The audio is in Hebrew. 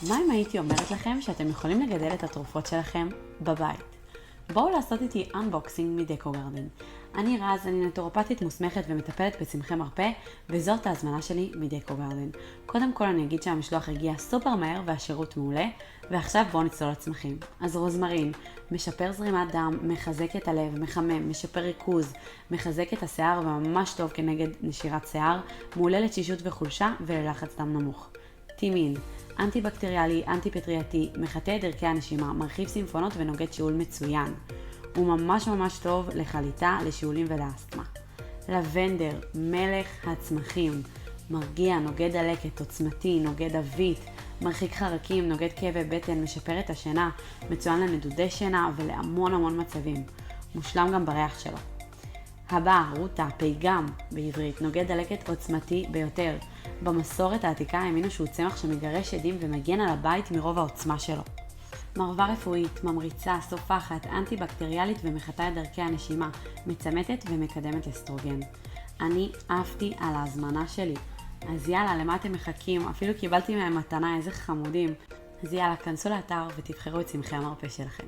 מה אם הייתי אומרת לכם שאתם יכולים לגדל את התרופות שלכם בבית? בואו לעשות איתי אנבוקסינג מדקו גרדן. אני רז, אני נטורופטית מוסמכת ומטפלת בצמחי מרפא, וזאת ההזמנה שלי מדקו גרדן. קודם כל אני אגיד שהמשלוח הגיע סופר מהר והשירות מעולה, ועכשיו בואו נצלול לצמחים. אז רוזמרין, משפר זרימת דם, מחזק את הלב, מחמם, משפר ריכוז, מחזק את השיער וממש טוב כנגד נשירת שיער, מעולה לתשישות וחולשה וללחץ דם נמוך. טימין, אנטי-בקטריאלי, אנטי-פטרייתי, מחטא את דרכי הנשימה, מרחיב סימפונות ונוגד שיעול מצוין. הוא ממש טוב לחליטה, לשיעולים ולאסתמה. לבנדר, מלך הצמחים, מרגיע, נוגד דלקת, עוצמתי, נוגד אבית, מרחיק חרקים, נוגד כאבי בטן, משפר את השינה, מצוין לנדודי שינה ולהמון מצבים. מושלם גם בריח שלו. הבא, רוטה, פיגם בעברית, נוגד דלקת עוצמתי ביותר. במסורת העתיקה האמינו שהוא צמח שמגרש עדים ומגן על הבית מרוב העוצמה שלו. מרווה רפואית, ממריצה, סופחת, אנטי-בקטריאלית ומחטא את דרכי הנשימה, מצמתת ומקדמת אסטרוגן. אני אהבתי על ההזמנה שלי. אז יאללה, למה אתם מחכים? אפילו קיבלתי מהם מתנה, איזה חמודים. אז יאללה, כנסו לאתר ותבחרו את צמחי המרפא שלכם.